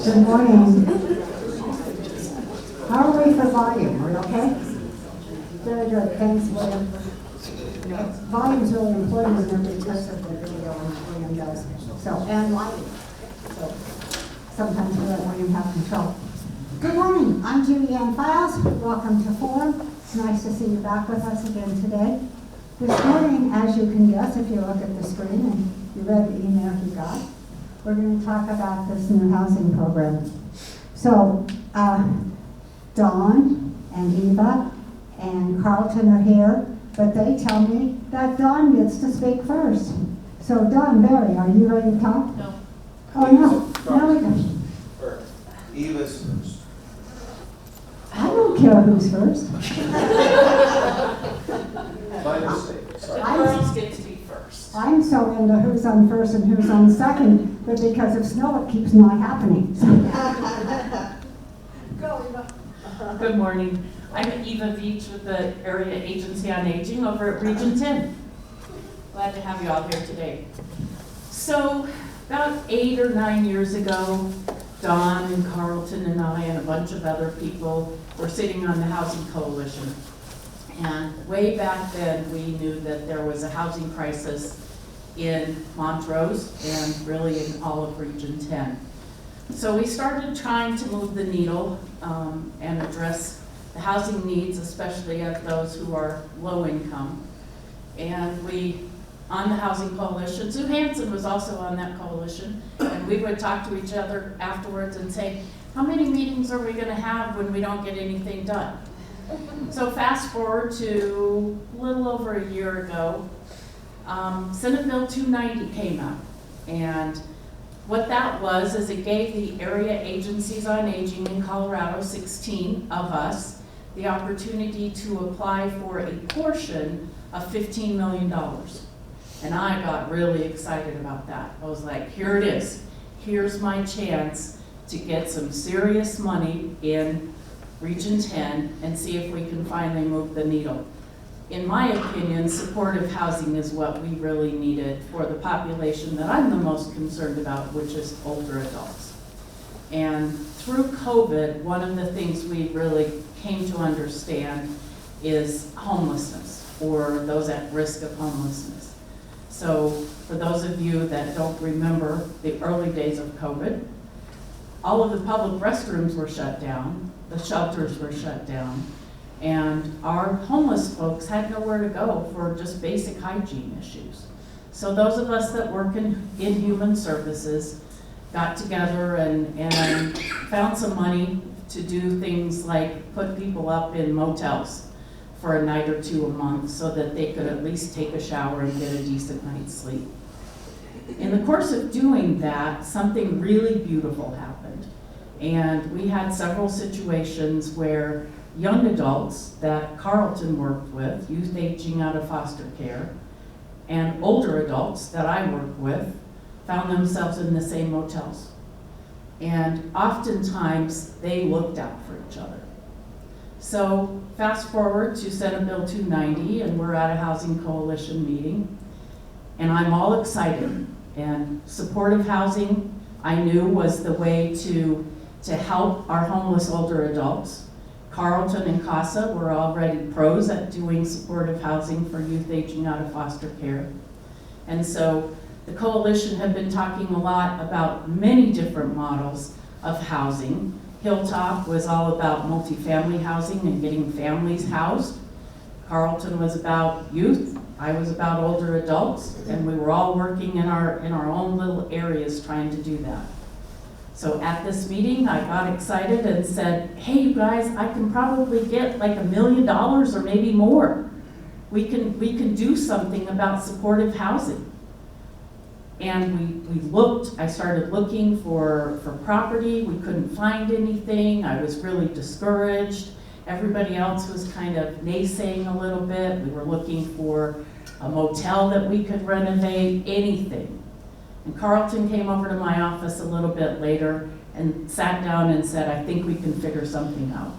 Good morning. How are we for volume? Are we okay? Very good. Thanks, William. Volume is really important whenever you test the video, and William does. So, and lighting. So, sometimes we let William have control. Good morning. I'm Judy Ann Files. Welcome to Forum. It's nice to see you back with us again today. This morning, as you can guess, if you look at the screen and you read the email you got, we're going to talk about this new housing program. So, Don and Eva and Carlton are here, but they tell me that Don gets to speak first. So, Don Varey, are you ready to talk? No. Oh, no. No, we don't. First. Eva's first. I don't care who's first. My mistake. Sorry. The girls get to be first. I'm so into who's on first and who's on second, but because of snow, it keeps not happening. Go, Eva. Good morning. I'm Eva Veitch with the Area Agency on Aging over at Region 10. Glad to have you all here today. So, about 8 or 9 years ago, Don and Carlton and I and a bunch of other people were sitting on the Housing Coalition. And way back then, we knew that there was a housing crisis in Montrose and really in all of Region 10. So we started trying to move the needle and address the housing needs, especially of those who are low income. And we, on the Housing Coalition, Sue Hansen was also on that coalition, and we would talk to each other afterwards and say, how many meetings are we going to have when we don't get anything done? So fast forward to a little over a year ago, Senate Bill 290 came up, and what that was is it gave the area agencies on aging in Colorado, 16 of us, the opportunity to apply for a portion of $15 million. And I got really excited about that. I was like, here it is. Here's my chance to get some serious money in Region 10 and see if we can finally move the needle. In my opinion, supportive housing is what we really needed for the population that I'm the most concerned about, which is older adults. And through COVID, one of the things we really came to understand is homelessness, or those at risk of homelessness. So for those of you that don't remember the early days of COVID, all of the public restrooms were shut down, the shelters were shut down, and our homeless folks had nowhere to go for just basic hygiene issues. So those of us that work in human services got together and found some money to do things like put people up in motels for a night or two a month so that they could at least take a shower and get a decent night's sleep. In the course of doing that, something really beautiful happened. And we had several situations where young adults that Carlton worked with, youth aging out of foster care, and older adults that I work with found themselves in the same motels. And oftentimes they looked out for each other. So fast forward to Senate Bill 290, and we're at a Housing Coalition meeting, and I'm all excited. And supportive housing, I knew, was the way to help our homeless older adults. Carlton and CASA were already pros at doing supportive housing for youth aging out of foster care. And so the coalition had been talking a lot about many different models of housing. Hilltop was all about multifamily housing and getting families housed. Carlton was about youth. I was about older adults, and we were all working in our own little areas trying to do that. So at this meeting, I got excited and said, hey, you guys, I can probably get like $1 million or maybe more. We can do something about supportive housing. And we looked, I started looking for property. We couldn't find anything. I was really discouraged. Everybody else was kind of naysaying a little bit. We were looking for a motel that we could renovate, anything. And Carlton came over to my office a little bit later and sat down and said, I think we can figure something out.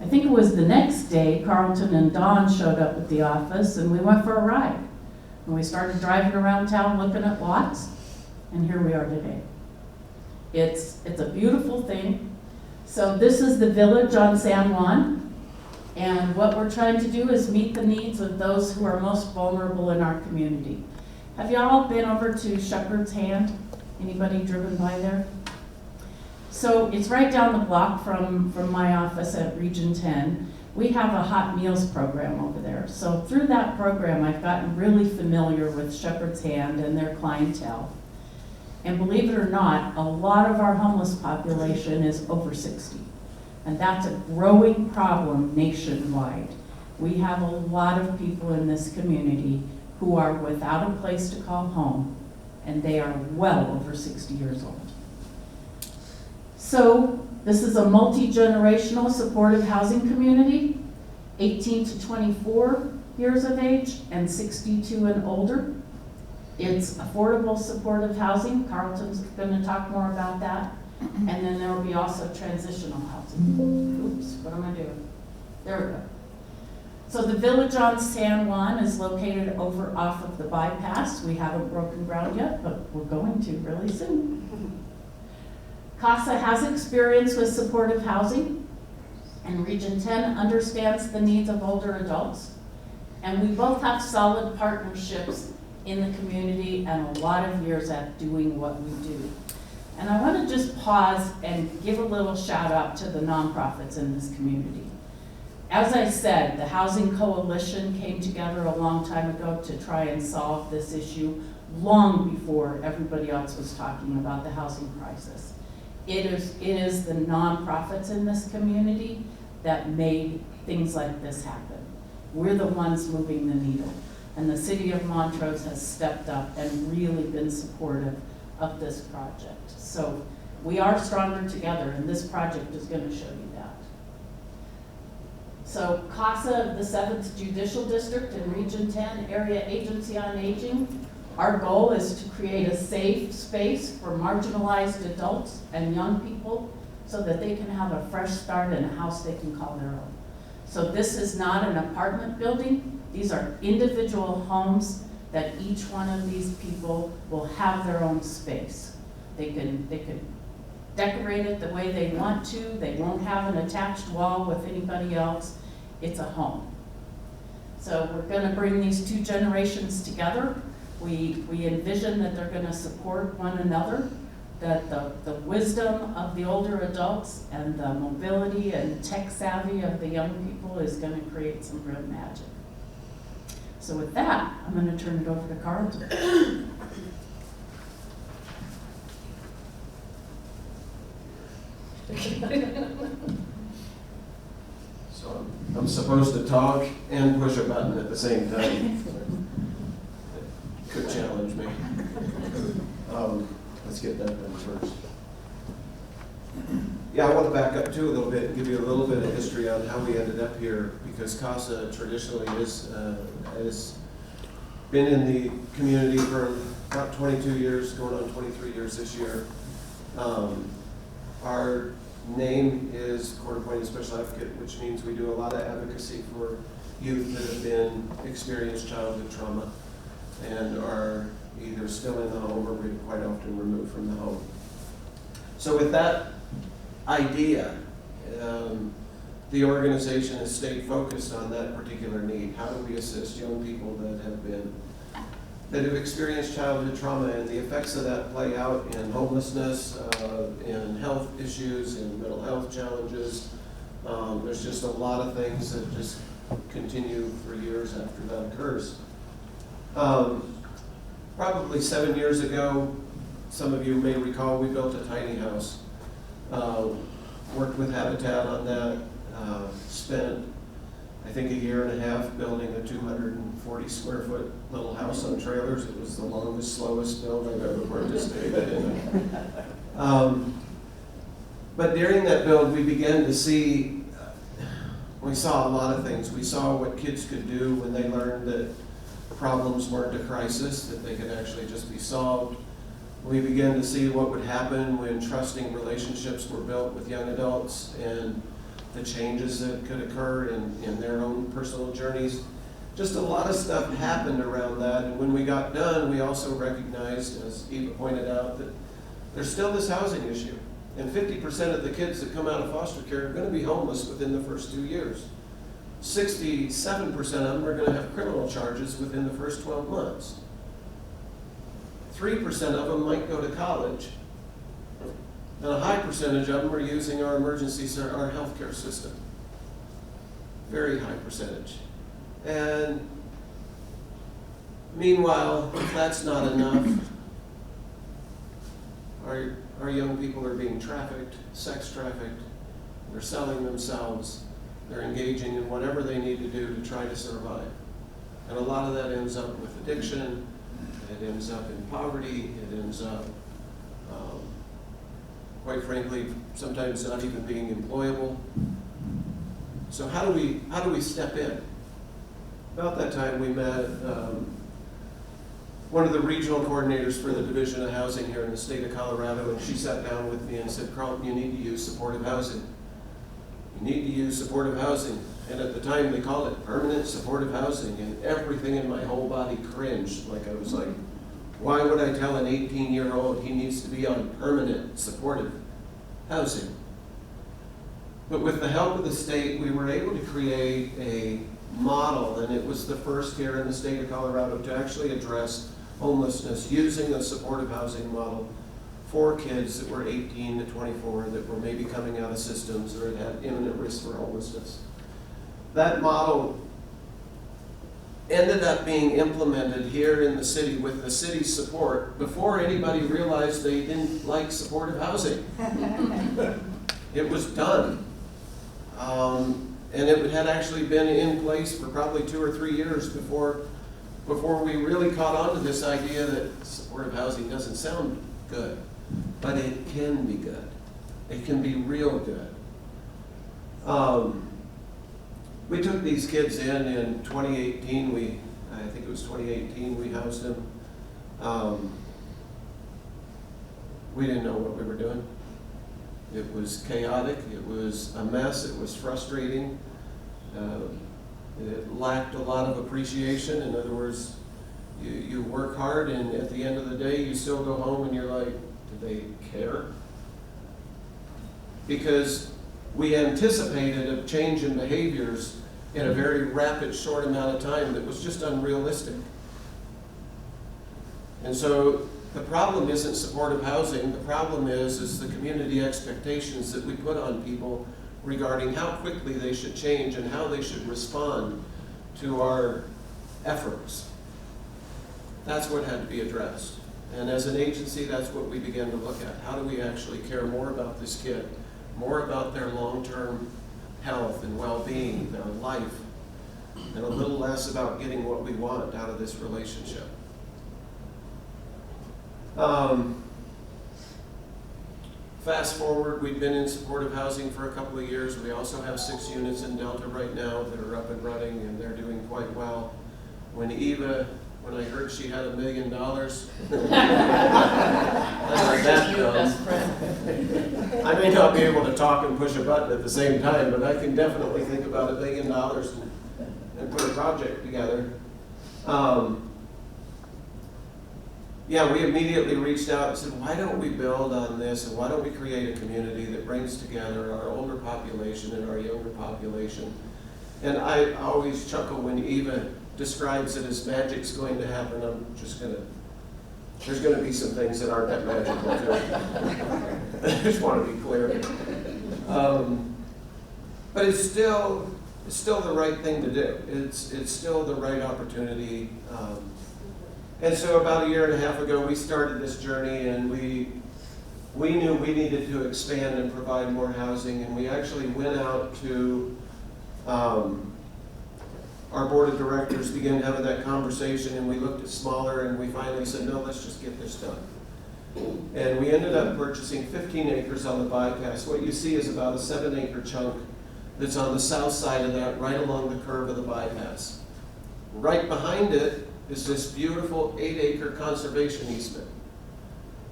I think it was the next day, Carlton and Don showed up at the office and we went for a ride. And we started driving around town looking at lots, and here we are today. It's a beautiful thing. So this is the village on San Juan, and what we're trying to do is meet the needs of those who are most vulnerable in our community. Have y'all been over to Shepherd's Hand? Anybody driven by there? So it's right down the block from my office at Region 10. We have a hot meals program over there. So through that program, I've gotten really familiar with Shepherd's Hand and their clientele. And believe it or not, a lot of our homeless population is over 60. And that's a growing problem nationwide. We have a lot of people in this community who are without a place to call home, and they are well over 60 years old. So this is a multi-generational supportive housing community, 18 to 24 years of age and 62 and older. It's affordable supportive housing. Carlton's going to talk more about that. And then there will be also transitional housing. Oops, what am I doing? There we go. So the village on San Juan is located over off of the bypass. We haven't broken ground yet, but we're going to really soon. CASA has experience with supportive housing, and Region 10 understands the needs of older adults. And we both have solid partnerships in the community and a lot of years at doing what we do. And I want to just pause and give a little shout out to the nonprofits in this community. As I said, the Housing Coalition came together a long time ago to try and solve this issue long before everybody else was talking about the housing crisis. It is the nonprofits in this community that made things like this happen. We're the ones moving the needle. And the city of Montrose has stepped up and really been supportive of this project. So we are stronger together, and this project is going to show you that. So CASA, the 7th Judicial District in Region 10, Area Agency on Aging, our goal is to create a safe space for marginalized adults and young people so that they can have a fresh start in a house they can call their own. So this is not an apartment building. These are individual homes that each one of these people will have their own space. They can decorate it the way they want to. They won't have an attached wall with anybody else. It's a home. So we're going to bring these two generations together. We envision that they're going to support one another, that the wisdom of the older adults and the mobility and tech savvy of the young people is going to create some real magic. So with that, I'm going to turn it over to Carlton. So I'm supposed to talk and push a button at the same time. Could challenge me. Let's get that done first. Yeah, I want to back up too a little bit and give you a little bit of history on how we ended up here, because CASA traditionally has been in the community for about 22 years, going on 23 years this year. Our name is Court-Appointed Special Advocate, which means we do a lot of advocacy for youth that have been experienced childhood trauma and are either still in the home or quite often removed from the home. So with that idea, the organization has stayed focused on that particular need. How do we assist young people that have experienced childhood trauma, and the effects of that play out in homelessness, in health issues, in mental health challenges. There's just a lot of things that just continue for years after that occurs. Probably 7 years ago, some of you may recall, we built a tiny house. Worked with Habitat on that, spent I think a year and a half building a 240 square foot little house on trailers. It was the longest, slowest build I've ever participated in. But during that build, we began to see, we saw a lot of things. We saw what kids could do when they learned that problems weren't a crisis, that they could actually just be solved. We began to see what would happen when trusting relationships were built with young adults and the changes that could occur in their own personal journeys. Just a lot of stuff happened around that, and when we got done, we also recognized, as Eva pointed out, that there's still this housing issue. And 50% of the kids that come out of foster care are gonna be homeless within the first 2 years. 67% of them are gonna have criminal charges within the first 12 months. 3% of them might go to college. And a high percentage of them are using our our healthcare system. Very high percentage. And meanwhile, if that's not enough, our young people are being trafficked, sex trafficked, they're selling themselves, they're engaging in whatever they need to do to try to survive. And a lot of that ends up with addiction, it ends up in poverty, it ends up, quite frankly, sometimes not even being employable. So how do we step in? About that time we met one of the regional coordinators for the Division of Housing here in the state of Colorado, and she sat down with me and said, Carlton, you need to use supportive housing. You need to use supportive housing. And at the time they called it permanent supportive housing, and everything in my whole body cringed. Like I was like, why would I tell an 18-year-old he needs to be on permanent supportive housing? But with the help of the state, we were able to create a model, and it was the first here in the state of Colorado to actually address homelessness using a supportive housing model for kids that were 18 to 24 that were maybe coming out of systems or had imminent risk for homelessness. That model ended up being implemented here in the city with the city's support before anybody realized they didn't like supportive housing. It was done. And it had actually been in place for probably 2 or 3 years before we really caught on to this idea that supportive housing doesn't sound good, but it can be good. It can be real good. We took these kids in 2018. I think it was 2018, we housed them. We didn't know what we were doing. It was chaotic, it was a mess, it was frustrating. It lacked a lot of appreciation. In other words, you work hard and at the end of the day you still go home and you're like, do they care? Because we anticipated a change in behaviors in a very rapid, short amount of time that was just unrealistic. And so the problem isn't supportive housing, the problem is the community expectations that we put on people regarding how quickly they should change and how they should respond to our efforts. That's what had to be addressed. And as an agency, that's what we began to look at. How do we actually care more about this kid, more about their long-term health and well-being, their life, and a little less about getting what we want out of this relationship. Fast forward, we've been in supportive housing for a couple of years. We also have 6 units in Delta right now that are up and running, and they're doing quite well. When I heard she had $1 million, I may not be able to talk and push a button at the same time, but I can definitely think about $1 million and put a project together. Yeah, we immediately reached out and said, why don't we build on this and why don't we create a community that brings together our older population and our younger population? And I always chuckle when Eva describes it as magic's going to happen. There's going to be some things that aren't that magical too. I just want to be clear. But it's still the right thing to do. It's still the right opportunity. And so about 1.5 years ago, we started this journey, and we knew we needed to expand and provide more housing, and we actually went out to our board of directors, began having that conversation, and we looked at smaller, and we finally said, no, let's just get this done. And we ended up purchasing 15 acres on the bypass. What you see is about a 7-acre chunk that's on the south side of that, right along the curve of the bypass. Right behind it is this beautiful 8-acre conservation easement.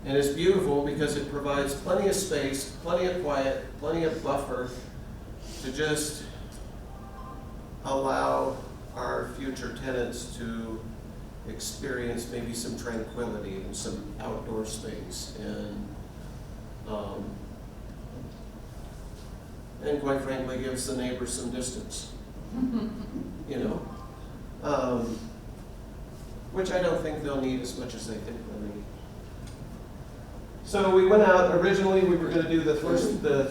And it's beautiful because it provides plenty of space, plenty of quiet, plenty of buffer to just allow our future tenants to experience maybe some tranquility and some outdoor space and and quite frankly gives the neighbors some distance, you know? Which I don't think they'll need as much as they think they'll need. So we went out, originally we were gonna do the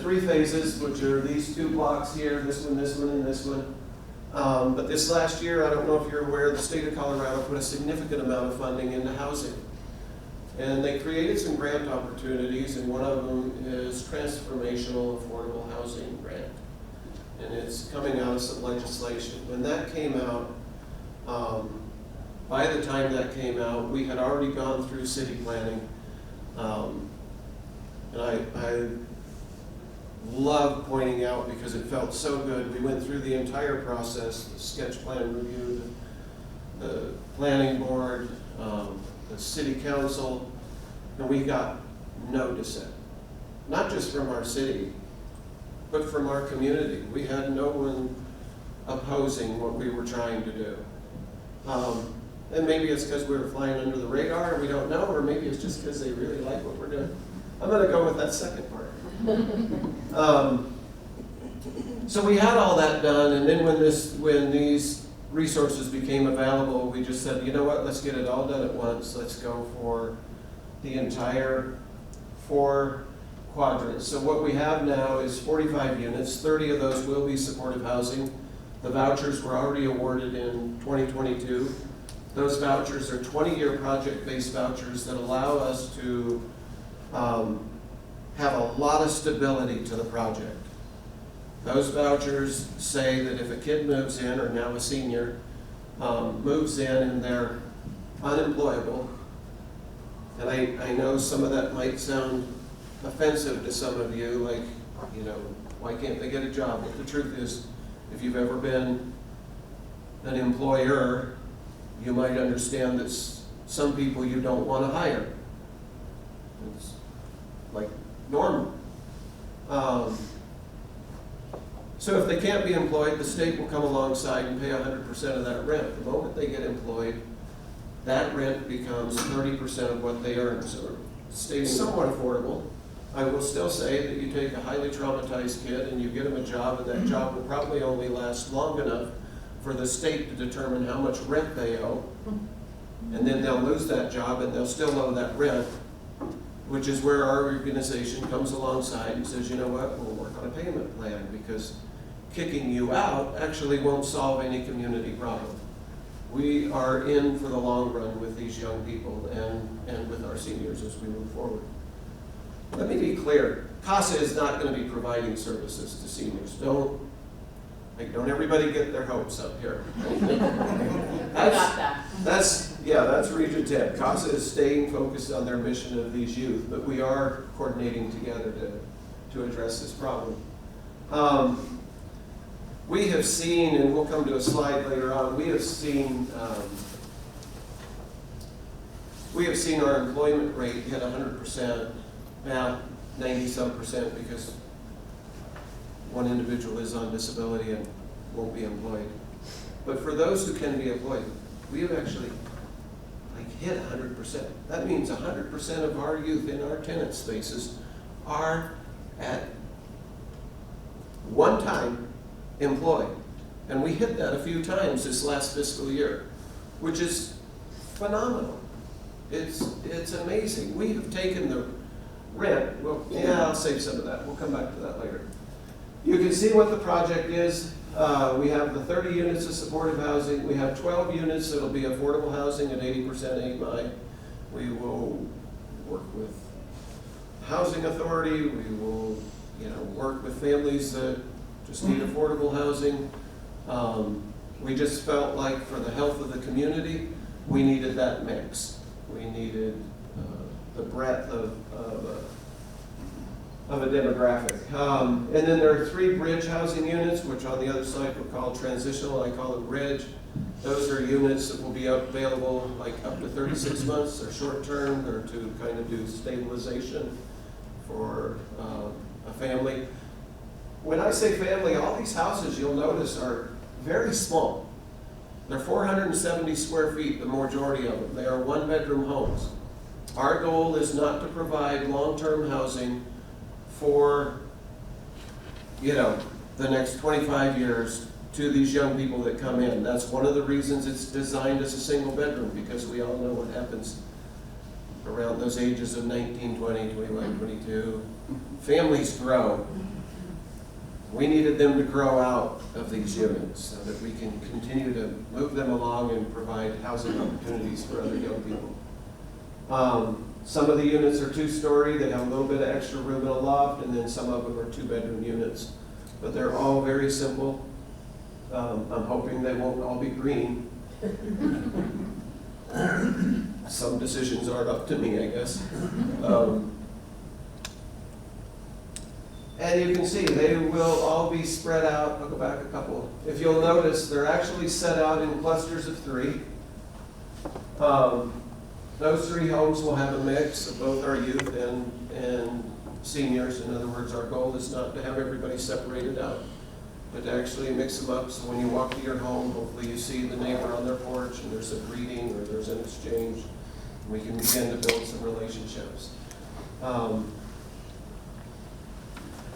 3 phases, which are these 2 blocks here, this one, and this one. But this last year, I don't know if you're aware, the state of Colorado put a significant amount of funding into housing. And they created some grant opportunities, and one of them is transformational affordable housing grant. And it's coming out of some legislation. When that came out, by the time that came out, we had already gone through city planning. And I love pointing out, because it felt so good, we went through the entire process, the sketch plan review, the planning board, the city council, and we got no dissent. Not just from our city, but from our community. We had no one opposing what we were trying to do. And maybe it's because we were flying under the radar, we don't know, or maybe it's just because they really like what we're doing. I'm gonna go with that second part. So we had all that done, and then when these resources became available, we just said, you know what, let's get it all done at once. Let's go for the entire 4 quadrants. So what we have now is 45 units, 30 of those will be supportive housing. The vouchers were already awarded in 2022. Those vouchers are 20-year project-based vouchers that allow us to have a lot of stability to the project. Those vouchers say that if a kid moves in, or now a senior, moves in and they're unemployable, and I know some of that might sound offensive to some of you, like, you know, why can't they get a job? But the truth is, if you've ever been an employer, you might understand that some people you don't want to hire. It's like normal. So if they can't be employed, the state will come alongside and pay 100% of that rent. The moment they get employed, that rent becomes 30% of what they earn. So it stays somewhat affordable. I will still say that you take a highly traumatized kid and you get them a job, and that job will probably only last long enough for the state to determine how much rent they owe. And then they'll lose that job and they'll still owe that rent, which is where our organization comes alongside and says, you know what, we'll work on a payment plan, because kicking you out actually won't solve any community problem. We are in for the long run with these young people and with our seniors as we move forward. Let me be clear, CASA is not going to be providing services to seniors. Don't everybody get their hopes up here. I got that. That's Region 10. CASA is staying focused on their mission of these youth, but we are coordinating together to address this problem. We have seen, and we'll come to a slide later on, we have seen our employment rate hit 100%, now 90-some%, because one individual is on disability and won't be employed. But for those who can be employed, we have actually hit 100%. That means 100% of our youth in our tenant spaces are at one time employed. And we hit that a few times this last fiscal year, which is phenomenal. It's amazing. We have taken the rent. Well, yeah, I'll save some of that. We'll come back to that later. You can see what the project is. We have the 30 units of supportive housing. We have 12 units that will be affordable housing at 80% AMI. We will work with Housing Authority. We will, work with families that just need affordable housing. We just felt like for the health of the community, we needed that mix. We needed the breadth of a demographic. And then there are 3 bridge housing units, which on the other side we'll call transitional. I call them bridge. Those are units that will be available up to 36 months. They're short-term. They're to kind of do stabilization for a family. When I say family, all these houses you'll notice are very small. They're 470 square feet, the majority of them. They are 1-bedroom homes. Our goal is not to provide long-term housing for, the next 25 years to these young people that come in. That's one of the reasons it's designed as a single bedroom, because we all know what happens around those ages of 19, 20, 21, 22. Families grow. We needed them to grow out of these units so that we can continue to move them along and provide housing opportunities for other young people. Some of the units are 2-story, they have a little bit of extra room in a loft, and then some of them are 2-bedroom units. But they're all very simple. I'm hoping they won't all be green. Some decisions aren't up to me, I guess. And you can see they will all be spread out. I'll go back a couple. If you'll notice, they're actually set out in clusters of 3. Those 3 homes will have a mix of both our youth and seniors. In other words, our goal is not to have everybody separated out, but to actually mix them up. So when you walk to your home, hopefully you see the neighbor on their porch and there's a greeting or there's an exchange. We can begin to build some relationships.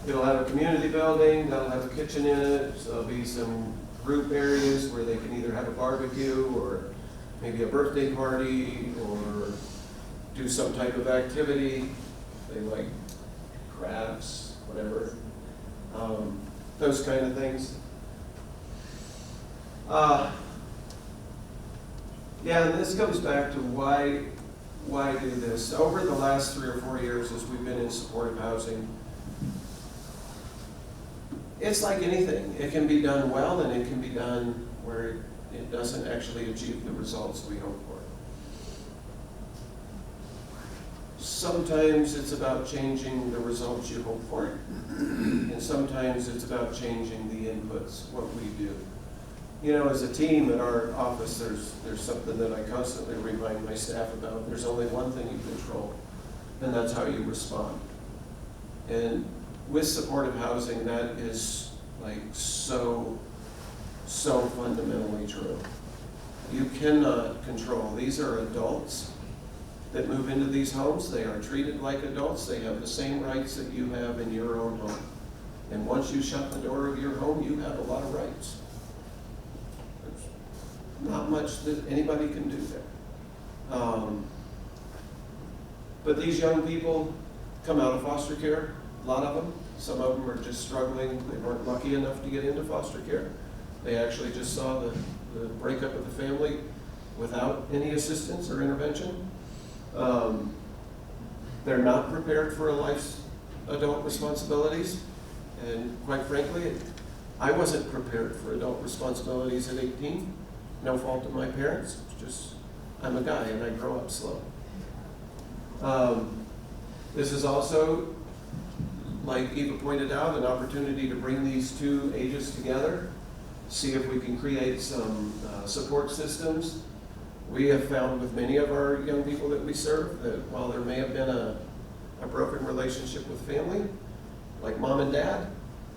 It'll have a community building, that'll have a kitchen in it, so there'll be some group areas where they can either have a barbecue or maybe a birthday party or do some type of activity. They like crafts, whatever, those kind of things. Yeah, and this goes back to why do this? Over the last 3 or 4 years as we've been in supportive housing, it's like anything. It can be done well and it can be done where it doesn't actually achieve the results we hope for. Sometimes it's about changing the results you hope for, and sometimes it's about changing the inputs, what we do. You know, as a team in our office, there's something that I constantly remind my staff about. There's only one thing you control, and that's how you respond. And with supportive housing, that is like so fundamentally true. You cannot control. These are adults that move into these homes. They are treated like adults. They have the same rights that you have in your own home. And once you shut the door of your home, you have a lot of rights. There's not much that anybody can do there. But these young people come out of foster care, a lot of them. Some of them are just struggling. They weren't lucky enough to get into foster care. They actually just saw the breakup of the family without any assistance or intervention. They're not prepared for a life's adult responsibilities. And quite frankly, I wasn't prepared for adult responsibilities at 18. No fault of my parents. It's just, I'm a guy and I grow up slow. This is also, like Eva pointed out, an opportunity to bring these 2 ages together, see if we can create some support systems. We have found with many of our young people that we serve that while there may have been a broken relationship with family, like mom and dad,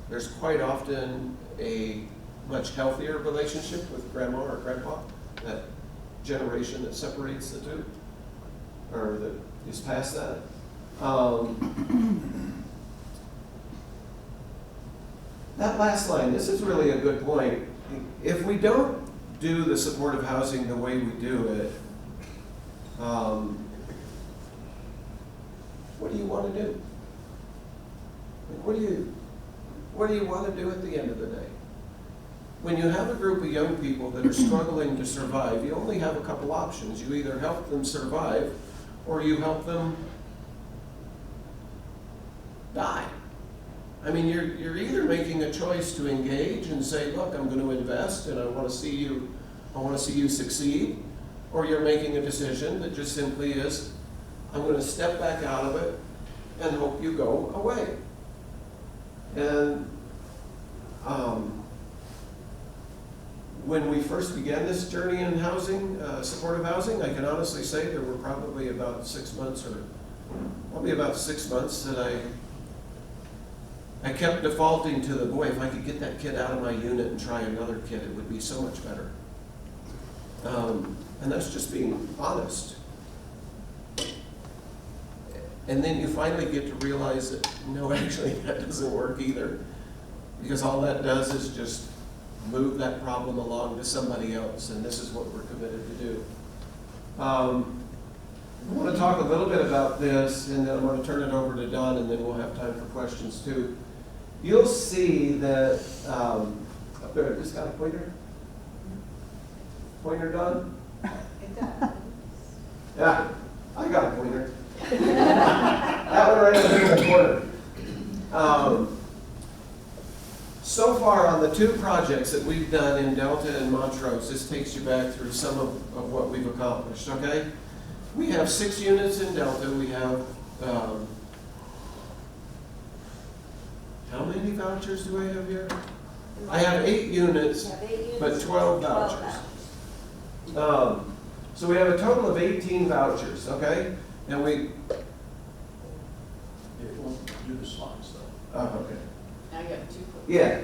there's quite often a much healthier relationship with grandma or grandpa, that generation that separates the 2, or that is past that. That last line, this is really a good point. If we don't do the supportive housing the way we do it, what do you want to do? What do you want to do at the end of the day? When you have a group of young people that are struggling to survive, you only have a couple options. You either help them survive or you help them die. I mean, you're either making a choice to engage and say, look, I'm going to invest and I want to see you succeed, or you're making a decision that just simply is, I'm going to step back out of it and hope you go away. And when we first began this journey in housing, supportive housing, I can honestly say there were probably about 6 months that I kept defaulting to the, boy, if I could get that kid out of my unit and try another kid, it would be so much better. And that's just being honest. And then you finally get to realize that, no, actually, that doesn't work either. because all that does is just move that problem along to somebody else, and this is what we're committed to do. I want to talk a little bit about this, and then I'm going to turn it over to Don, and then we'll have time for questions too. You'll see that, up there, just got a pointer? Pointer, Don? Yeah, I got a pointer. That one right over there in the corner. So far on the 2 projects that we've done in Delta and Montrose, this takes you back through some of what we've accomplished, okay? We have 6 units in Delta. We have, how many vouchers do I have here? I have 8 units, but 12 vouchers. So we have a total of 18 vouchers, okay? And we... It won't do the slides though. Oh, okay. Now you have 2. Yeah.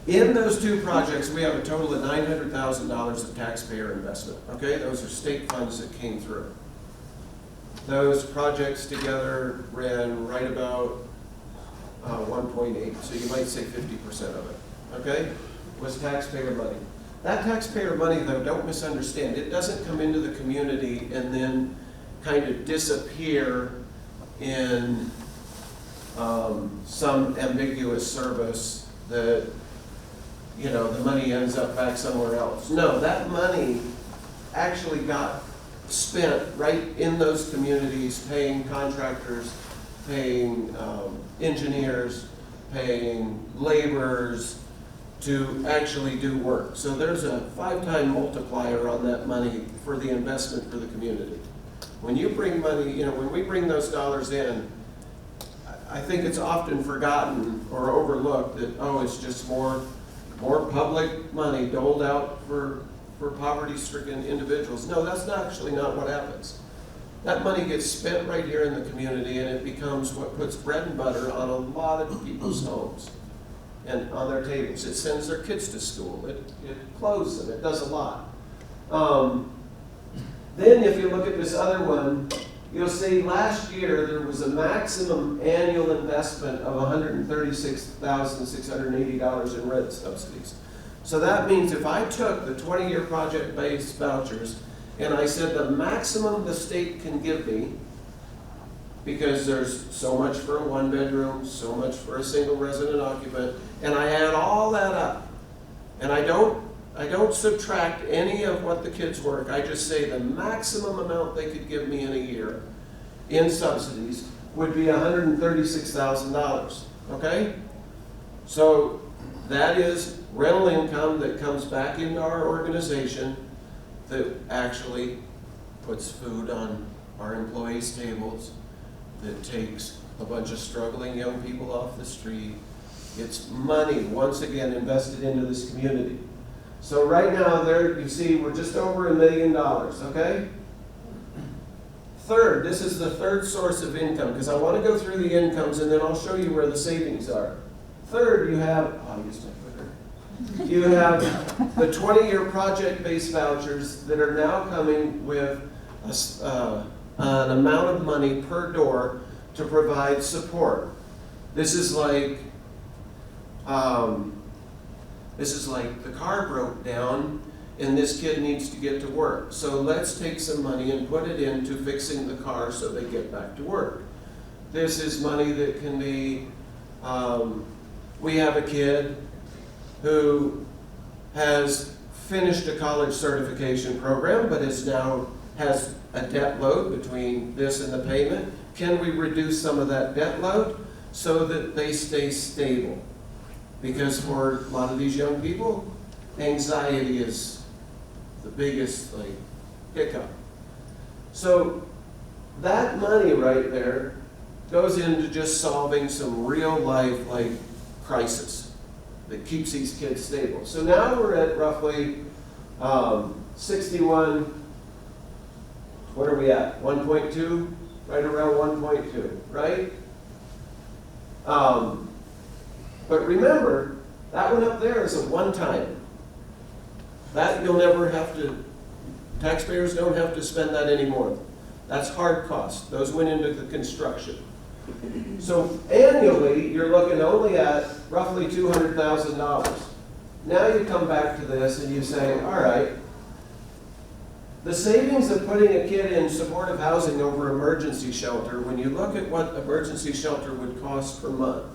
In those 2 projects, we have a total of $900,000 of taxpayer investment, okay? Those are state funds that came through. Those projects together ran right about 1.8, so you might say 50% of it, okay, was taxpayer money. That taxpayer money, though, don't misunderstand, it doesn't come into the community and then kind of disappear in some ambiguous service that, you know, the money ends up back somewhere else. No, that money actually got spent right in those communities, paying contractors, paying engineers, paying laborers to actually do work. So there's a 5-time multiplier on that money for the investment for the community. When you bring money, you know, when we bring those dollars in, I think it's often forgotten or overlooked that, oh, it's just more public money doled out for poverty-stricken individuals. No, that's actually not what happens. That money gets spent right here in the community, and it becomes what puts bread and butter on a lot of people's homes and on their tables. It sends their kids to school. It clothes them. It does a lot. Then if you look at this other one, you'll see last year there was a maximum annual investment of $136,680 in rent subsidies. So that means if I took the 20-year project-based vouchers and I said the maximum the state can give me, because there's so much for a 1-bedroom, so much for a single resident occupant, and I add all that up, and I don't subtract any of what the kids work. I just say the maximum amount they could give me in a year in subsidies would be $136,000, okay? So that is rental income that comes back into our organization that actually puts food on our employees' tables, that takes a bunch of struggling young people off the street. It's money, once again, invested into this community. So right now, there you see we're just over $1 million, okay? Third, this is the third source of income, because I want to go through the incomes and then I'll show you where the savings are. Third, you have, I'll use my clicker. You have the 20-year project-based vouchers that are now coming with an amount of money per door to provide support. This is like the car broke down and this kid needs to get to work. So let's take some money and put it into fixing the car so they get back to work. This is money that can be, we have a kid who has finished a college certification program but has a debt load between this and the payment. Can we reduce some of that debt load so that they stay stable? Because for a lot of these young people, anxiety is the biggest hiccup. So that money right there goes into just solving some real life crisis that keeps these kids stable. So now we're at roughly 61, what are we at? 1.2? Right around 1.2, right? But remember, that one up there is a one-time. That you'll never have to, taxpayers don't have to spend that anymore. That's hard costs. Those went into the construction. So annually, you're looking only at roughly $200,000. Now you come back to this and you say, all right, the savings of putting a kid in supportive housing over emergency shelter, when you look at what emergency shelter would cost per month,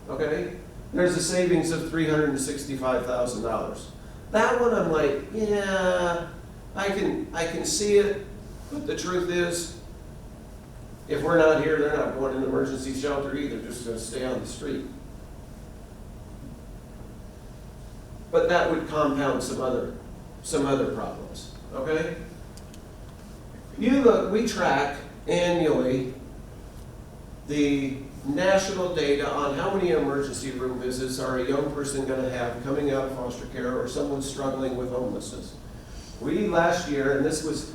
okay, there's a savings of $365,000. That one I'm like, yeah, I can see it, but the truth is, if we're not here, they're not going in emergency shelter either, just going to stay on the street. But that would compound some other problems, okay? You look, we track annually the national data on how many emergency room visits are a young person going to have coming out of foster care or someone struggling with homelessness. We last year, and this was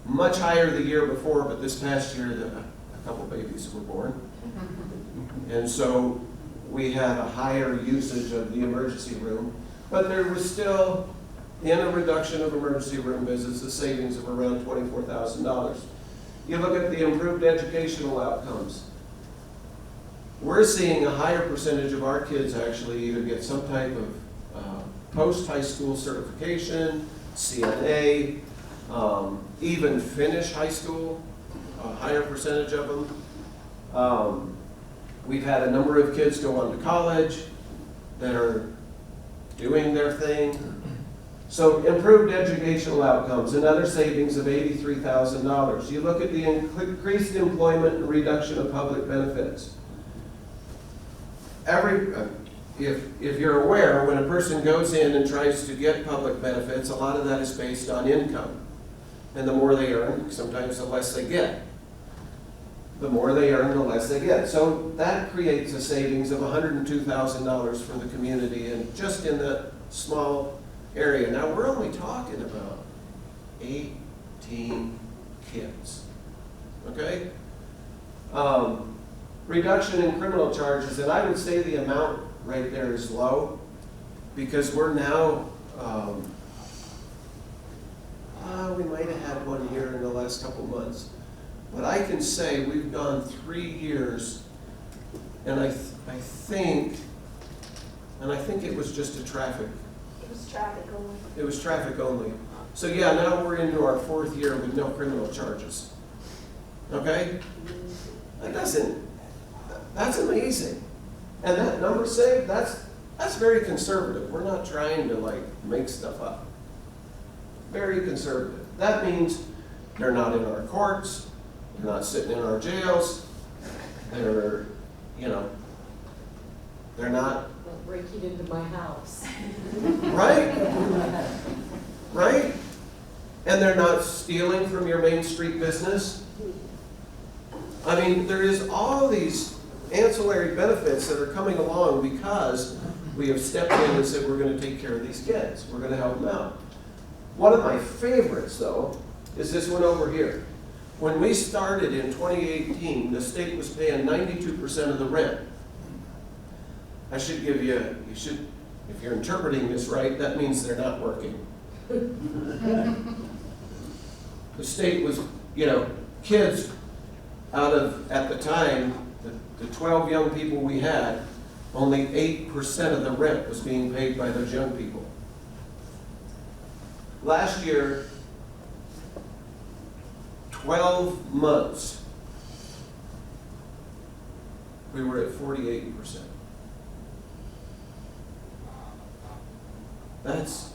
much higher the year before, but this past year a couple babies were born. And so we had a higher usage of the emergency room, but there was still, in a reduction of emergency room visits, a savings of around $24,000. You look at the improved educational outcomes. We're seeing a higher percentage of our kids actually either get some type of post-high school certification, CNA, even finish high school, a higher percentage of them. We've had a number of kids go on to college that are doing their thing. So improved educational outcomes, another savings of $83,000. You look at the increased employment and reduction of public benefits. If you're aware, when a person goes in and tries to get public benefits, a lot of that is based on income. And the more they earn, sometimes the less they get. The more they earn, the less they get. So that creates a savings of $102,000 for the community, and just in that small area. Now, we're only talking about 18 kids, okay? Reduction in criminal charges, and I would say the amount right there is low, because we're now, we might have had one here in the last couple months, but I can say we've gone 3 years, and I think it was just a traffic. It was traffic only. It was traffic only. So yeah, now we're into our 4th year with no criminal charges. Okay? That's amazing. And that number saved, that's very conservative. We're not trying to like make stuff up. Very conservative. That means they're not in our courts, they're not sitting in our jails, they're not breaking into my house. right? Right? And they're not stealing from your Main Street business. I mean, there is all these ancillary benefits that are coming along because we have stepped in and said we're going to take care of these kids. We're going to help them out. One of my favorites, though, is this one over here. When we started in 2018, the state was paying 92% of the rent. I should give you, if you're interpreting this right, that means they're not working. The state was, kids out of, at the time, the 12 young people we had, only 8% of the rent was being paid by those young people. Last year, 12 months, we were at 48%. That's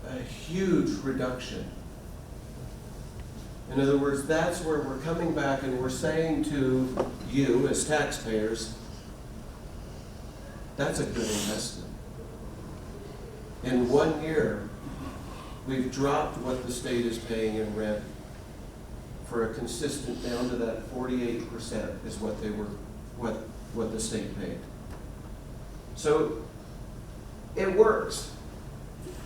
a huge reduction. In other words, that's where we're coming back and we're saying to you as taxpayers, that's a good investment. In 1 year, we've dropped what the state is paying in rent for a consistent down to that 48% is what they were, what the state paid. So it works.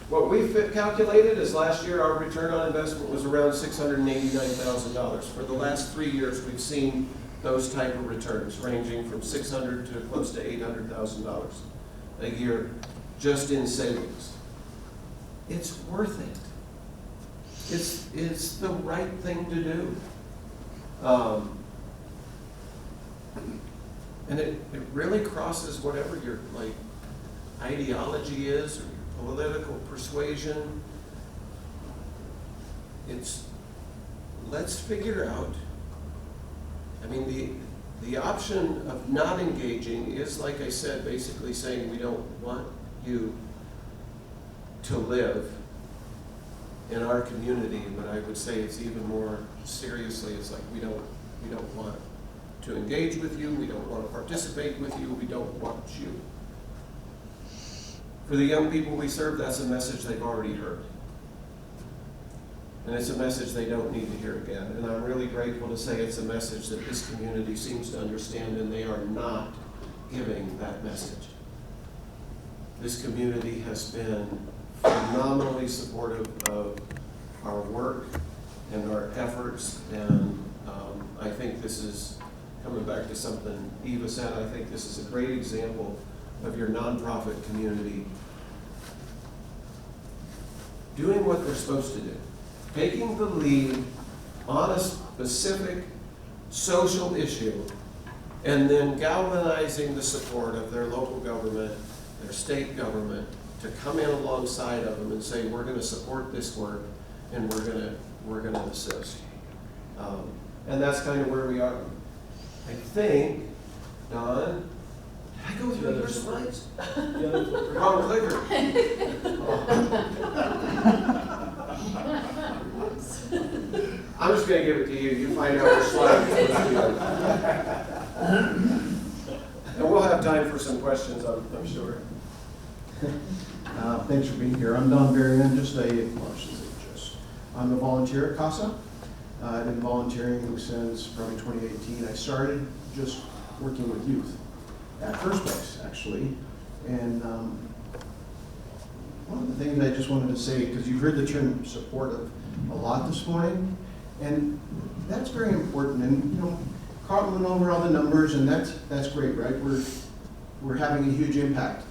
What we calculated is last year our return on investment was around $689,000. For the last 3 years, we've seen those type of returns ranging from $600,000 to close to $800,000 a year just in savings. It's worth it. it's the right thing to do. And it really crosses whatever your like ideology is or your political persuasion. Let's figure out. I mean, the option of not engaging is, like I said, basically saying we don't want you to live in our community, but I would say it's even more seriously, it's like we don't want to engage with you, we don't want to participate with you, we don't want you. For the young people we serve, that's a message they've already heard. And it's a message they don't need to hear again. And I'm really grateful to say it's a message that this community seems to understand, and they are not giving that message. This community has been phenomenally supportive of our work and our efforts, and I think this is, coming back to something Eva said, I think this is a great example of your nonprofit community doing what they're supposed to do. Taking the lead on a specific social issue and then galvanizing the support of their local government, their state government, to come in alongside of them and say, we're going to support this work and we're going to assist. And that's kind of where we are. I think, Don, did I go through your slides? Wrong clicker. I'm just going to give it to you. You find out your slides. And we'll have time for some questions, I'm sure. Thanks for being here. I'm Don Varey. I'm a volunteer at CASA. I've been volunteering since probably 2018. I started just working with youth at First Place, actually. And one of the things I just wanted to say, because you've heard the term supportive a lot this morning, and that's very important. And you know, Carlton went over all the numbers, and that's great, right? We're having a huge impact.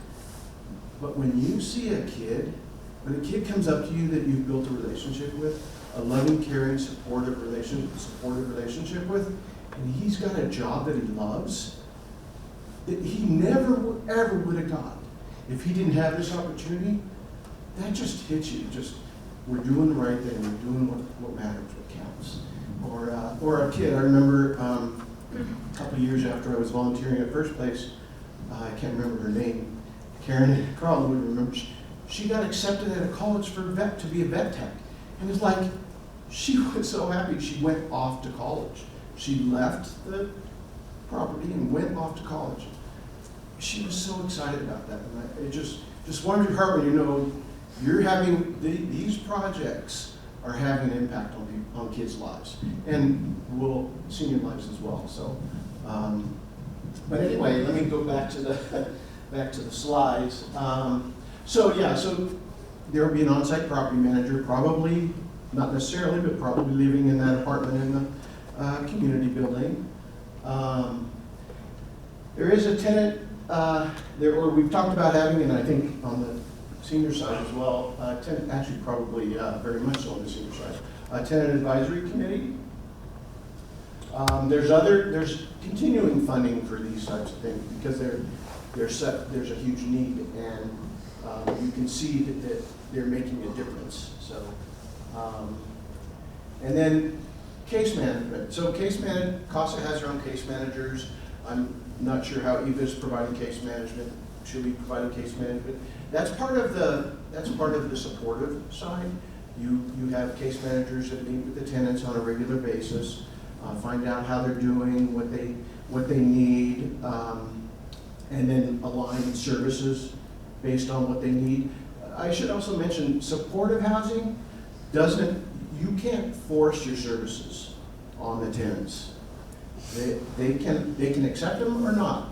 But when you see a kid, when a kid comes up to you that you've built a relationship with, a loving, caring, supportive relationship with, and he's got a job that he loves, that he never ever would have got if he didn't have this opportunity, that just hits you. Just, we're doing the right thing, we're doing what matters, what counts. Or a kid, I remember a couple of years after I was volunteering at First Place, I can't remember her name, Karen Carlton would remember, she got accepted at a college to be a vet tech. And it's like, she was so happy she went off to college. She left the property and went off to college. She was so excited about that. And it just warmed your heart when you know you're having, these projects are having an impact on kids' lives. And senior lives as well. So, but anyway, let me go back to the slides. So there will be an on-site property manager, probably, not necessarily, but probably living in that apartment in the community building. There is a tenant, we've talked about having, and I think on the senior side as well, tenant, actually probably very much so on the senior side, a tenant advisory committee. There's continuing funding for these types of things because there's a huge need, and you can see that they're making a difference. So, and then case management. So CASA has their own case managers. I'm not sure how Eva's providing case management. She'll be providing case management. That's part of the supportive side. You have case managers that meet with the tenants on a regular basis, find out how they're doing, what they need, and then align services based on what they need. I should also mention supportive housing you can't force your services on the tenants. They can accept them or not.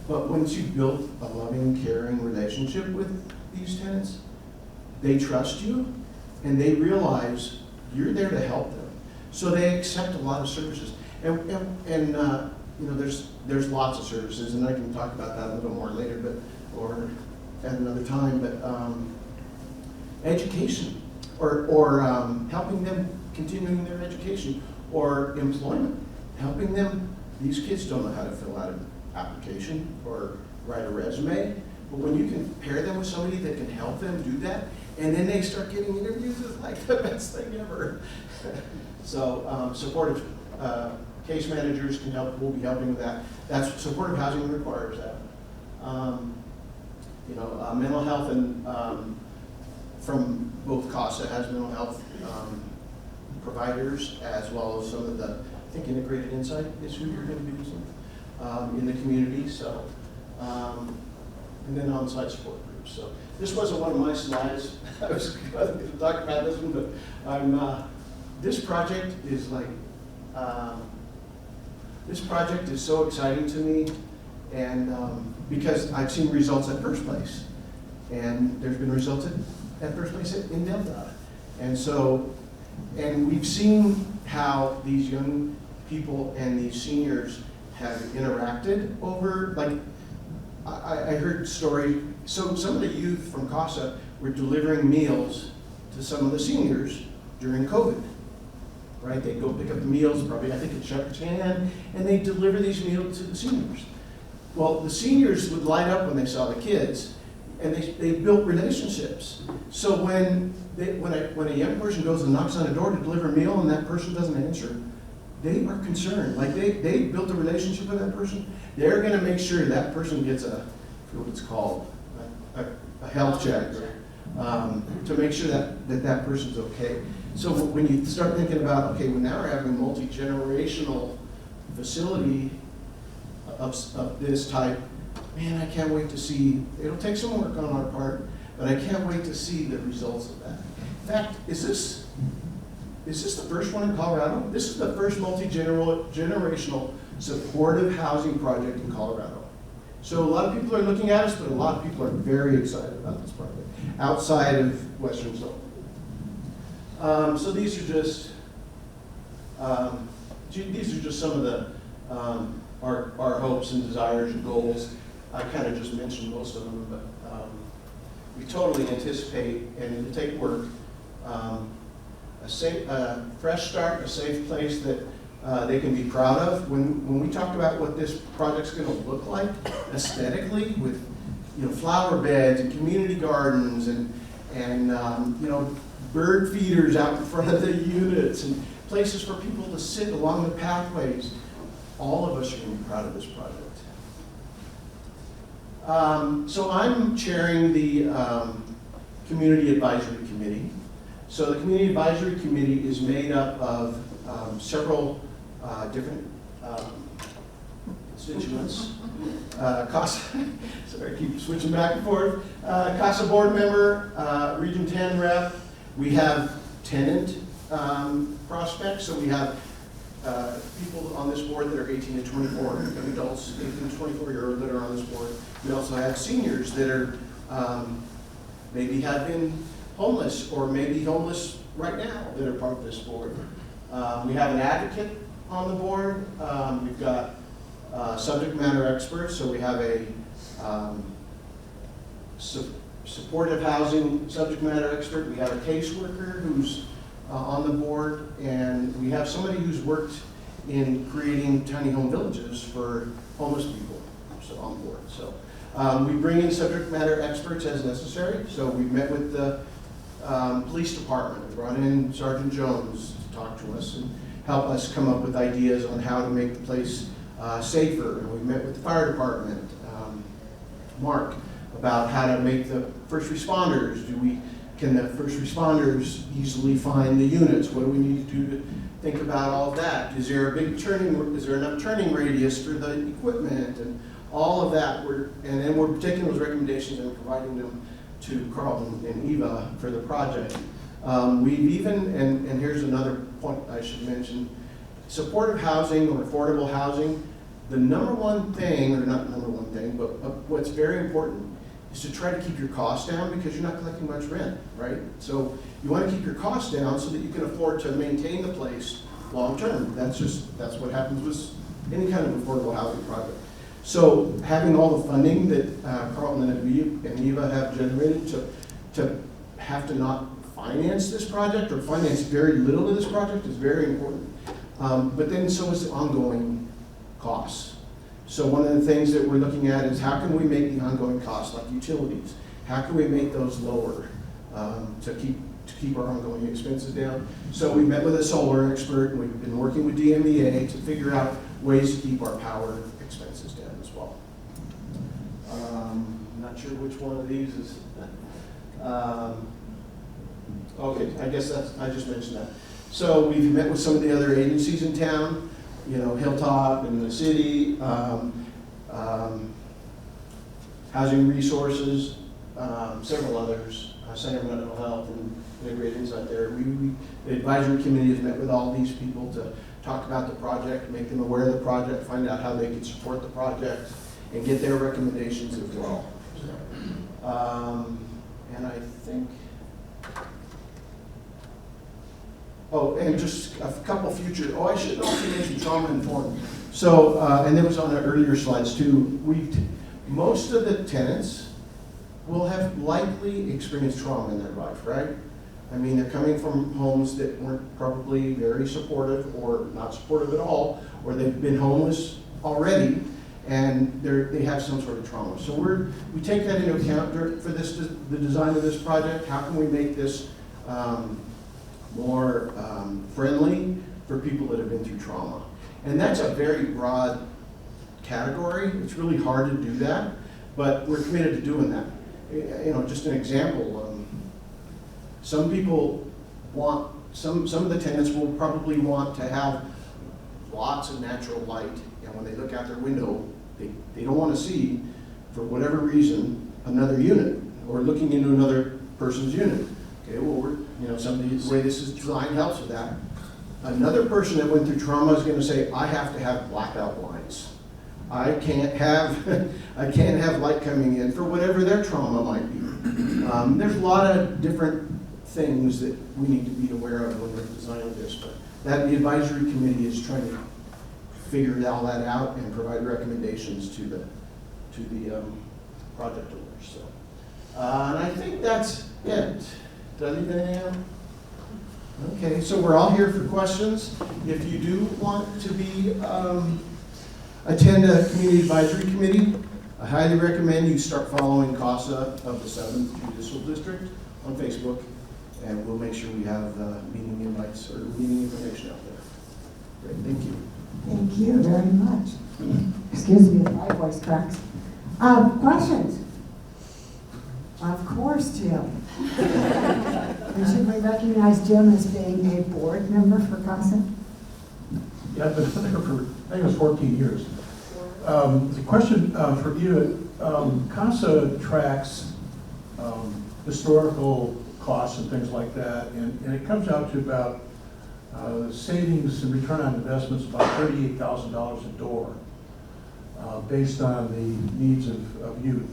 But once you've built a loving, caring relationship with these tenants, they trust you and they realize you're there to help them. So they accept a lot of services. And there's lots of services, and I can talk about that a little more later, or at another time. But education. or helping them continuing their education, or employment, helping them. These kids don't know how to fill out an application or write a resume, but when you can pair them with somebody that can help them do that, and then they start getting interviews, it's like the best thing ever. So supportive case managers can help, will be helping with that. That's supportive housing requires that. Mental health and from both CASA has mental health providers, as well as some of the, I think Integrated Insight is who you're going to be using in the community. So, and then on-site support groups. So this wasn't one of my slides. I was going to talk about this one, but this project is like, this project is so exciting to me, and because I've seen results at First Place, and there's been results at First Place in Delta, and so, and we've seen how these young people and these seniors have interacted over, like, I heard story, so some of the youth from CASA were delivering meals to some of the seniors during COVID, right? They'd go pick up the meals, probably I think at Shepherd's Hand, and they deliver these meals to the seniors. Well, the seniors would light up when they saw the kids, and they built relationships. So when a young person goes and knocks on a door to deliver a meal and that person doesn't answer, they are concerned. Like they built a relationship with that person. They're going to make sure that person gets what it's called, a health check, to make sure that person's okay. So when you start thinking about, okay, well, now we're having a multi-generational facility of this type, man, I can't wait to see, it'll take some work on our part, but I can't wait to see the results of that. In fact, is this the first one in Colorado? This is the first multi-generational supportive housing project in Colorado. So a lot of people are looking at us, but a lot of people are very excited about this project outside of Western Zone. So these are just some of the our hopes and desires and goals. I kind of just mentioned most of them, but we totally anticipate, and it'll take work, a fresh start, a safe place that they can be proud of. When we talked about what this project's going to look like aesthetically, with flower beds and community gardens and bird feeders out in front of the units and places for people to sit along the pathways, all of us are going to be proud of this project. So I'm chairing the Community Advisory Committee. So the Community Advisory Committee is made up of several different constituents. CASA, sorry, I keep switching back and forth. CASA board member, Region 10 rep. We have tenant prospects, so we have people on this board that are 18 to 24, adults 18 to 24-year-olds that are on this board. We also have seniors that are maybe have been homeless or maybe homeless right now that are part of this board. We have an advocate on the board. We've got subject matter experts, so we have a supportive housing subject matter expert. We have a caseworker who's on the board, and we have somebody who's worked in creating tiny home villages for homeless people, so on board. So we bring in subject matter experts as necessary. So we met with the police department. We brought in Sergeant Jones to talk to us and help us come up with ideas on how to make the place safer. And we met with the fire department, Mark, about how to make the first responders. Can the first responders easily find the units? What do we need to do to think about all of that? Is there enough turning radius for the equipment and all of that? And then we're taking those recommendations and providing them to Carlton and Eva for the project. We've even, and here's another point I should mention, supportive housing or affordable housing, the number one thing, or not number one thing, but what's very important is to try to keep your costs down, because you're not collecting much rent, right? So you want to keep your costs down so that you can afford to maintain the place long term. That's what happens with any kind of affordable housing project. So having all the funding that Carlton and Eva have generated to have to not finance this project or finance very little of this project is very important. But then so is the ongoing costs. So one of the things that we're looking at is how can we make the ongoing costs, like utilities, how can we make those lower to keep our ongoing expenses down? So we met with a solar expert, and we've been working with DMEA to figure out ways to keep our power expenses down as well. Not sure which one of these is. Okay, I guess I just mentioned that. So we've met with some of the other agencies in town, you know, Hilltop and the city, Housing Resources, several others, Center for Mental Health, and they had great insight there. The advisory committee has met with all these people to talk about the project, make them aware of the project, find out how they can support the project, and get their recommendations as well. And I think, oh, and just a couple future, I should also mention trauma informed. So, and it was on the earlier slides too, most of the tenants will have likely experienced trauma in their life, right? I mean, they're coming from homes that weren't probably very supportive or not supportive at all, or they've been homeless already, and they have some sort of trauma. So we take that into account for the design of this project. How can we make this more friendly for people that have been through trauma? And that's a very broad category. It's really hard to do that, but we're committed to doing that. You know, just an example, some people want, some of the tenants will probably want to have lots of natural light, and when they look out their window, they don't want to see, for whatever reason, another unit, or looking into another person's unit. Okay, well, the way this is designed helps with that. Another person that went through trauma is going to say, I have to have blackout blinds. I can't have light coming in for whatever their trauma might be. There's a lot of different things that we need to be aware of when we're designing this, but the advisory committee is trying to figure all that out and provide recommendations to the project owners. So, and I think that's it. Did I leave anything out? Okay, so we're all here for questions. If you do want to attend a community advisory committee, I highly recommend you start following CASA of the 7th Judicial District on Facebook, and we'll make sure we have meeting invites or meeting information out there. Great, thank you. Thank you very much. Excuse me if my voice cracks. Questions? Of course, Jim. And should we recognize Jim as being a board member for CASA? Yeah, I've been there for, I think it was 14 years. The question for you, CASA tracks historical costs and things like that, and it comes out to about savings and return on investments about $38,000 a door based on the needs of youth.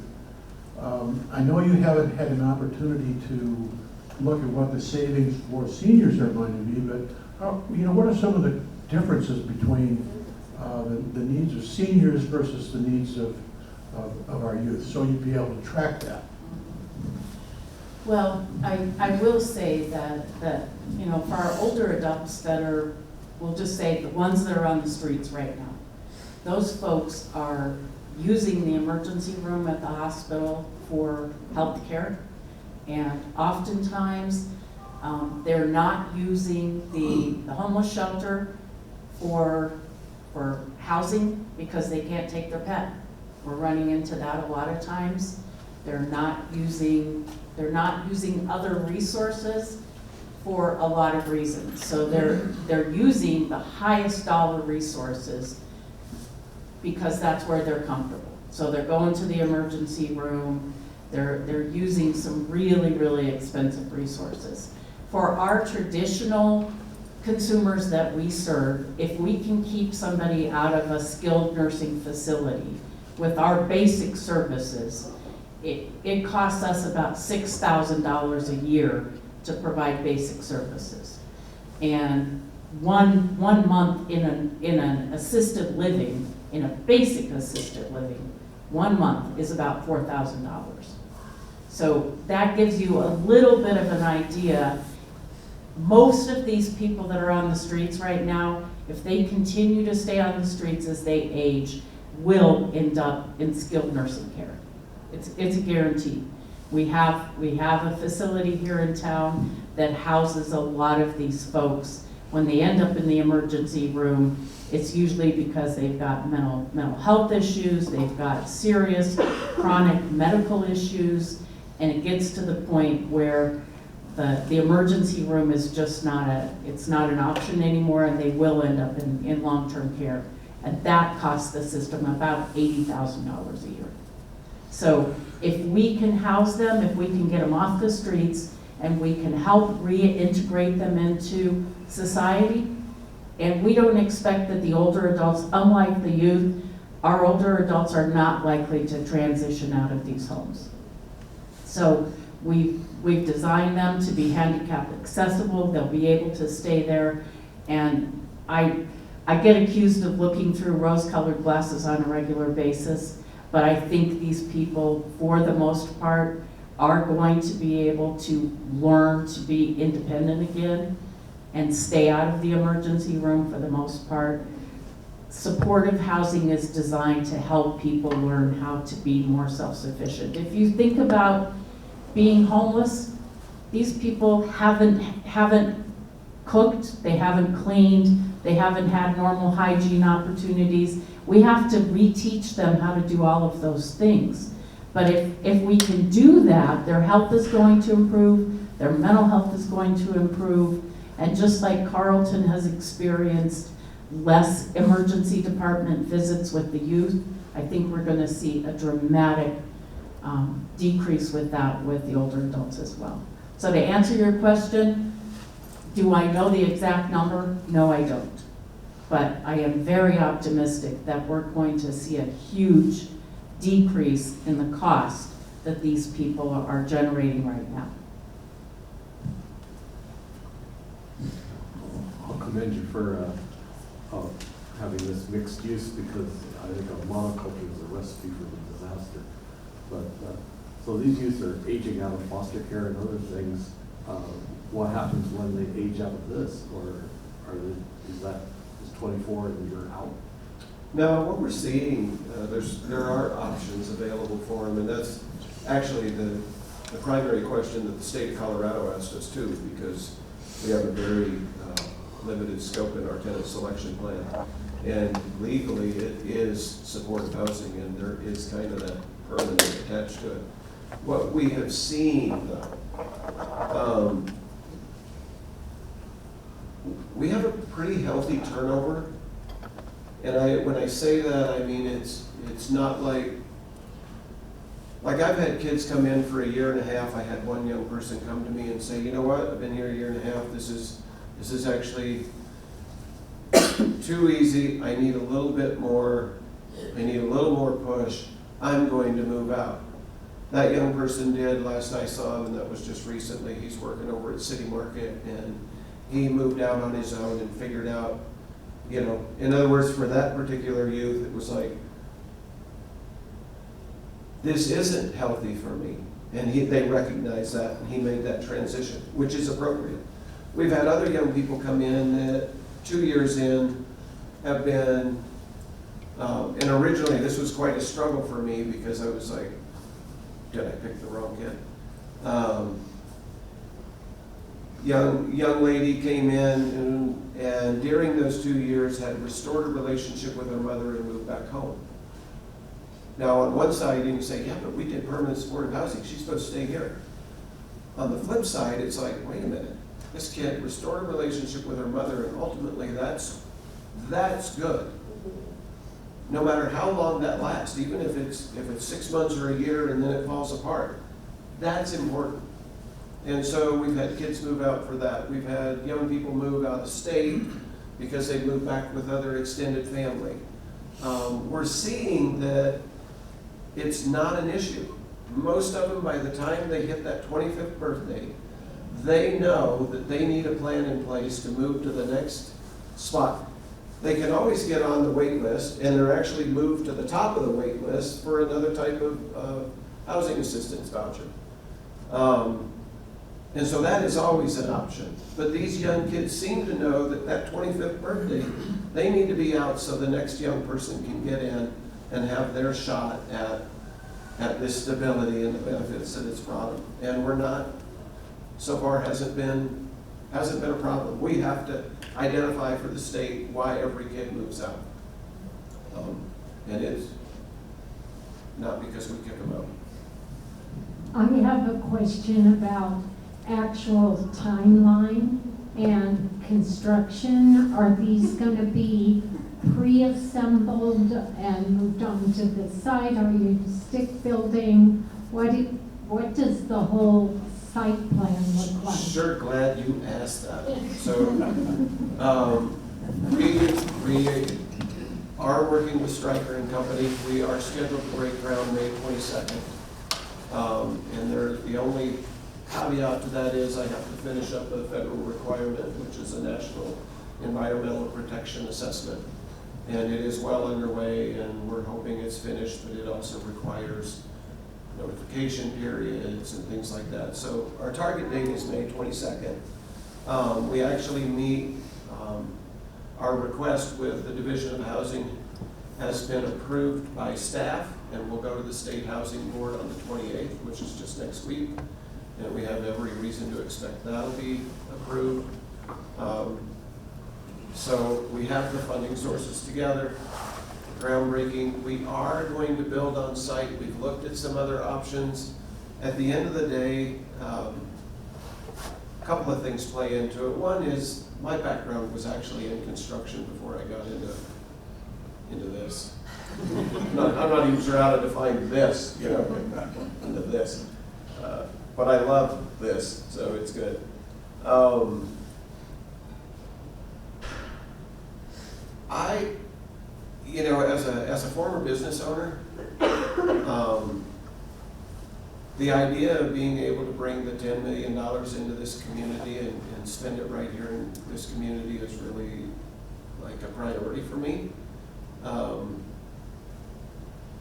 I know you haven't had an opportunity to look at what the savings for seniors are going to be, but what are some of the differences between the needs of seniors versus the needs of our youth, so you'd be able to track that? Well, I will say that for our older adults that are, we'll just say the ones that are on the streets right now, those folks are using the emergency room at the hospital for health care, and oftentimes they're not using the homeless shelter for housing because they can't take their pet. We're running into that a lot of times. They're not using other resources for a lot of reasons. So they're using the highest dollar resources because that's where they're comfortable. So they're going to the emergency room, they're using some really, really expensive resources. For our traditional consumers that we serve, if we can keep somebody out of a skilled nursing facility with our basic services, it costs us about $6,000 a year to provide basic services. And one month in an assisted living, in a basic assisted living, 1 month is about $4,000. So that gives you a little bit of an idea. Most of these people that are on the streets right now, if they continue to stay on the streets as they age, will end up in skilled nursing care. It's a guarantee. We have a facility here in town that houses a lot of these folks. When they end up in the emergency room, it's usually because they've got mental health issues, they've got serious chronic medical issues, and it gets to the point where the emergency room is just not an option anymore, and they will end up in long-term care. And that costs the system about $80,000 a year. So if we can house them, if we can get them off the streets, and we can help reintegrate them into society, and we don't expect that the older adults, unlike the youth, our older adults are not likely to transition out of these homes. So we've designed them to be handicap accessible. They'll be able to stay there. And I get accused of looking through rose-colored glasses on a regular basis, but I think these people, for the most part, are going to be able to learn to be independent again and stay out of the emergency room for the most part. Supportive housing is designed to help people learn how to be more self-sufficient. If you think about being homeless, these people haven't cooked, they haven't cleaned, they haven't had normal hygiene opportunities. We have to reteach them how to do all of those things. But if we can do that, their health is going to improve, their mental health is going to improve, and just like Carlton has experienced less emergency department visits with the youth, I think we're going to see a dramatic decrease with that with the older adults as well. So to answer your question, do I know the exact number? No, I don't. But I am very optimistic that we're going to see a huge decrease in the cost that these people are generating right now. I'll commend you for having this mixed use, because I think a monoculture is a recipe for the disaster. But so these youth are aging out of foster care and other things. What happens when they age out of this, or is 24 and you're out? No, what we're seeing, there are options available for them, and that's actually the primary question that the state of Colorado asked us too, because we have a very limited scope in our tenant selection plan. And legally, it is supportive housing, and there is kind of that permanent attached to it. What we have seen, though, we have a pretty healthy turnover. And when I say that, I mean it's not like I've had kids come in for a year and a half. I had one young person come to me and say, you know what, I've been here a year and a half. This is actually too easy. I need a little bit more. I need a little more push. I'm going to move out. That young person did. Last I saw him, and that was just recently. He's working over at City Market, and he moved out on his own and figured out, you know, in other words, for that particular youth, it was like, this isn't healthy for me. And they recognized that, and he made that transition, which is appropriate. We've had other young people come in that 2 years in have been, and originally this was quite a struggle for me, because I was like, did I pick the wrong kid? Young lady came in and during those 2 years had restored a relationship with her mother and moved back home. Now on one side you can say, yeah, but we did permanent supportive housing, she's supposed to stay here. On the flip side, it's like, wait a minute, this kid restored a relationship with her mother, and ultimately that's good. No matter how long that lasts, even if it's 6 months or a year and then it falls apart, that's important. And so we've had kids move out for that. We've had young people move out of state because they moved back with other extended family. We're seeing that it's not an issue. Most of them, by the time they hit that 25th birthday, they know that they need a plan in place to move to the next spot. They can always get on the wait list, and they're actually moved to the top of the wait list for another type of housing assistance voucher. And so that is always an option. But these young kids seem to know that that 25th birthday, they need to be out so the next young person can get in and have their shot at this stability and the benefits that it's brought them. And we're not, so far hasn't been a problem. We have to identify for the state why every kid moves out. And it's not because we kick them out. I have a question about actual timeline and construction. Are these going to be pre-assembled and moved on to the site? Are you stick building? What does the whole site plan look like? Sure, glad you asked that. So, we are working with Stryker and Company. We are scheduled to break ground May 22nd. And the only caveat to that is I have to finish up a federal requirement, which is a National Environmental Protection Assessment. And it is well underway, and we're hoping it's finished, but it also requires notification periods and things like that. So our target date is May 22nd. We actually meet, our request with the Division of Housing has been approved by staff, and we'll go to the State Housing Board on the 28th, which is just next week. And we have every reason to expect that'll be approved. So we have the funding sources together. Groundbreaking. We are going to build on site. We've looked at some other options. At the end of the day, a couple of things play into it. One is my background was actually in construction before I got into this. I'm not even sure how to define this, into this. But I love this, so it's good. As a former business owner, the idea of being able to bring the $10 million into this community and spend it right here in this community is really like a priority for me.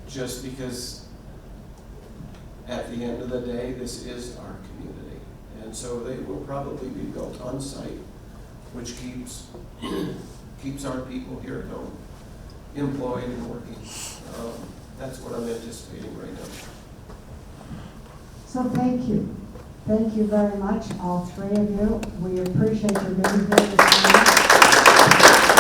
Just because at the end of the day, this is our community. And so they will probably be built on site, which keeps our people here at home employed and working. That's what I'm anticipating right now. So thank you. Thank you very much, all three of you. We appreciate your being here this morning.